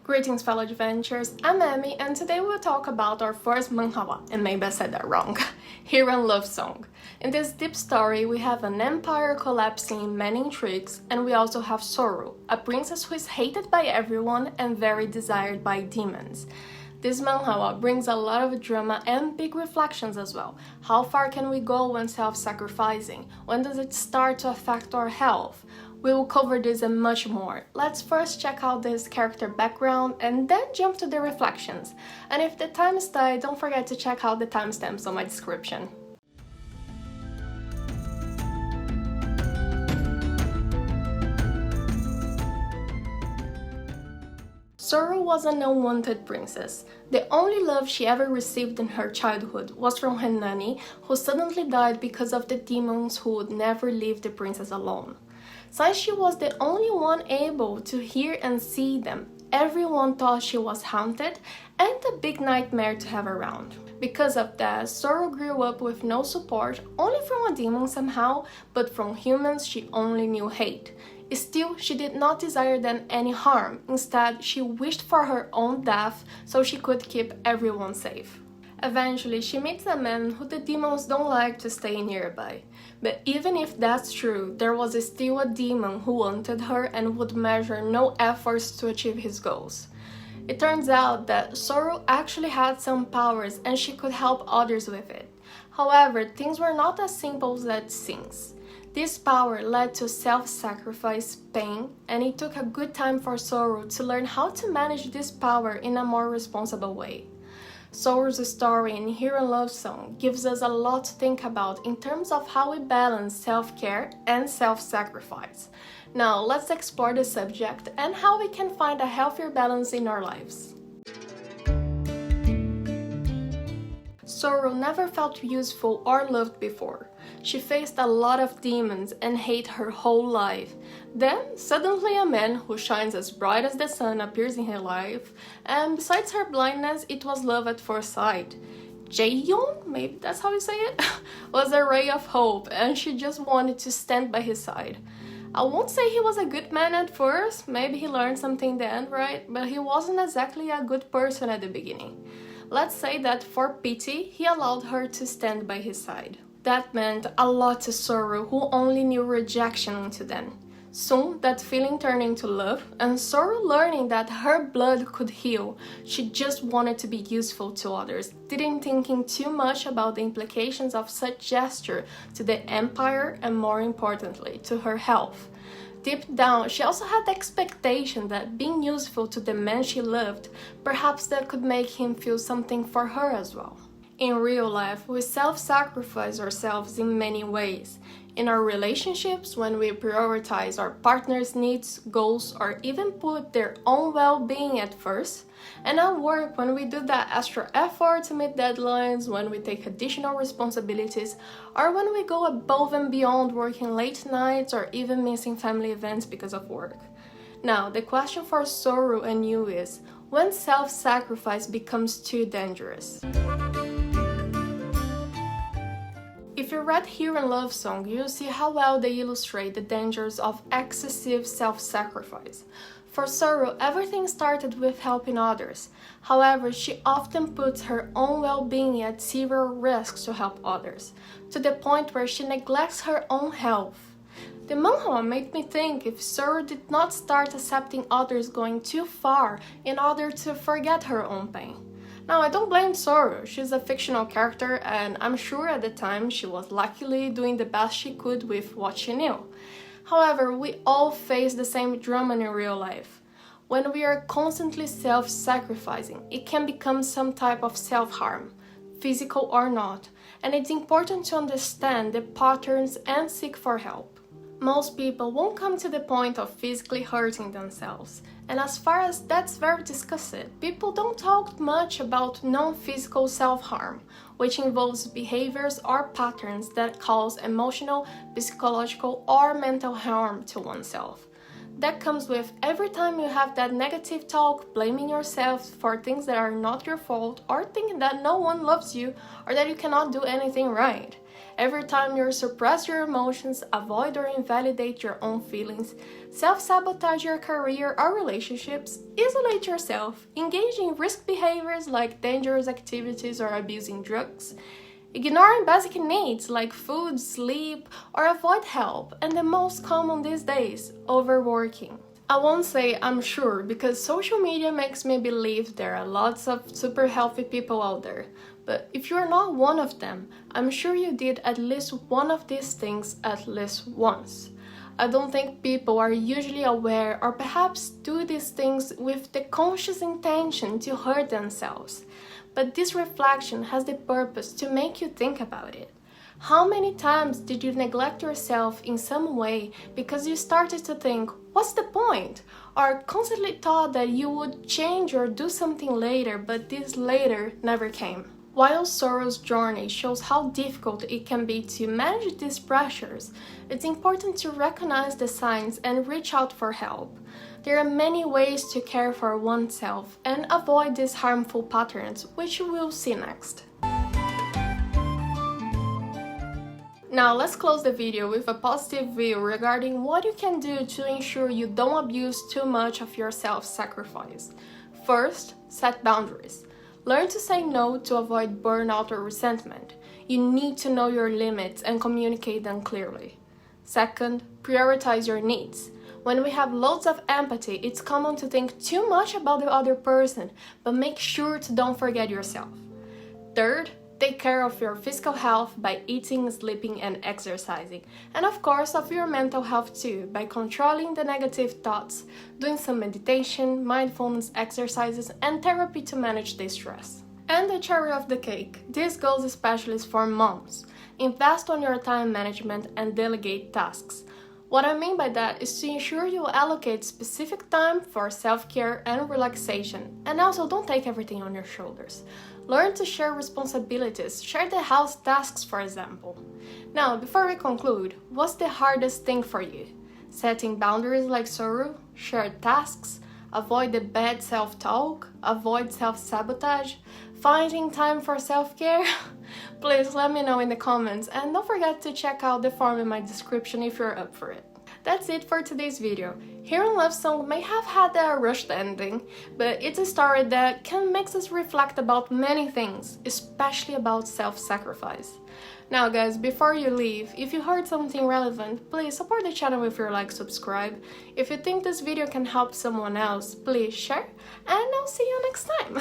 Greetings fellow adventurers, I'm Amy and today we'll talk about our first manhwa, and maybe I said that wrong, Heeran Love Song. In this deep story we have an empire collapsing in many intrigues, and we also have Soru, a princess who is hated by everyone and very desired by demons. This manhwa brings a lot of drama and big reflections as well. How far can we go when self-sacrificing? When does it start to affect our health? We will cover this and much more. Let's first check out this character background and then jump to the reflections. And if the time is tight, don't forget to check out the timestamps on my description. Soru was an unwanted princess. The only love she ever received in her childhood was from her nanny, who suddenly died because of the demons who would never leave the princess alone. Since she was the only one able to hear and see them, everyone thought she was haunted and a big nightmare to have around. Because of that, Soru grew up with no support, only from a demon somehow, but from humans she only knew hate. Still, she did not desire them any harm. Instead, she wished for her own death so she could keep everyone safe. Eventually, she meets a man who the demons don't like to stay nearby. But even if that's true, there was still a demon who wanted her and would measure no efforts to achieve his goals. It turns out that Soru actually had some powers and she could help others with it. However, things were not as simple as it seems. This power led to self-sacrifice, pain, and it took a good time for Soru to learn how to manage this power in a more responsible way. Soru's story in Heeran Love Song gives us a lot to think about in terms of how we balance self-care and self-sacrifice. Now let's explore the subject and how we can find a healthier balance in our lives. Soru never felt useful or loved before. She faced a lot of demons and hate her whole life. Then, suddenly a man who shines as bright as the sun appears in her life, and besides her blindness, it was love at first sight. Jaehyun, maybe that's how you say it, was a ray of hope, and she just wanted to stand by his side. I won't say he was a good man at first, maybe he learned something in the end, right? But he wasn't exactly a good person at the beginning. Let's say that for pity, he allowed her to stand by his side. That meant a lot to Soru, who only knew rejection until then. Soon, that feeling turned into love, and Soru learning that her blood could heal. She just wanted to be useful to others, didn't thinking too much about the implications of such gesture to the empire and, more importantly, to her health. Deep down, she also had the expectation that being useful to the man she loved, perhaps that could make him feel something for her as well. In real life, we self-sacrifice ourselves in many ways. In our relationships, when we prioritize our partner's needs, goals, or even put their own well-being at first. And at work, when we do that extra effort to meet deadlines, when we take additional responsibilities, or when we go above and beyond working late nights or even missing family events because of work. Now, the question for Soru and you is, when self-sacrifice becomes too dangerous? If you read Heeran Love Song, you'll see how well they illustrate the dangers of excessive self-sacrifice. For Soru, everything started with helping others. However, she often puts her own well-being at severe risks to help others, to the point where she neglects her own health. The manhwa made me think if Soru did not start accepting others going too far in order to forget her own pain. Now, I don't blame Soru, she's a fictional character and I'm sure at the time she was luckily doing the best she could with what she knew. However, we all face the same drama in real life. When we are constantly self-sacrificing, it can become some type of self-harm, physical or not, and it's important to understand the patterns and seek for help. Most people won't come to the point of physically hurting themselves, and as far as that's very discussed, people don't talk much about non-physical self-harm, which involves behaviors or patterns that cause emotional, psychological, or mental harm to oneself. That comes with every time you have that negative talk, blaming yourself for things that are not your fault, or thinking that no one loves you or that you cannot do anything right. Every time you suppress your emotions, avoid or invalidate your own feelings, self-sabotage your career or relationships, isolate yourself, engage in risk behaviors like dangerous activities or abusing drugs, ignoring basic needs like food, sleep, or avoid help, and the most common these days, overworking. I won't say I'm sure because social media makes me believe there are lots of super healthy people out there, but if you're not one of them, I'm sure you did at least one of these things at least once. I don't think people are usually aware or perhaps do these things with the conscious intention to hurt themselves, but this reflection has the purpose to make you think about it. How many times did you neglect yourself in some way because you started to think, what's the point? Or constantly thought that you would change or do something later, but this later never came. While Sorrow's journey shows how difficult it can be to manage these pressures, it's important to recognize the signs and reach out for help. There are many ways to care for oneself and avoid these harmful patterns, which we will see next. Now let's close the video with a positive view regarding what you can do to ensure you don't abuse too much of your self-sacrifice. First, set boundaries. Learn to say no to avoid burnout or resentment. You need to know your limits and communicate them clearly. Second, prioritize your needs. When we have loads of empathy, it's common to think too much about the other person, but make sure to don't forget yourself. Third, take care of your physical health by eating, sleeping, and exercising. And of course, of your mental health too, by controlling the negative thoughts, doing some meditation, mindfulness exercises, and therapy to manage the stress. And the cherry of the cake, this goes especially for moms. Invest on your time management and delegate tasks. What I mean by that is to ensure you allocate specific time for self-care and relaxation, and also don't take everything on your shoulders. Learn to share responsibilities, share the house tasks for example. Now, before we conclude, what's the hardest thing for you? Setting boundaries like Soru, share tasks, avoid the bad self-talk, avoid self-sabotage, finding time for self-care? Please let me know in the comments and don't forget to check out the form in my description if you're up for it. That's it for today's video. Heeran Love Song may have had a rushed ending, but it's a story that can make us reflect about many things, especially about self-sacrifice. Now guys, before you leave, if you heard something relevant, please support the channel with your like, subscribe. If you think this video can help someone else, please share, and I'll see you next time.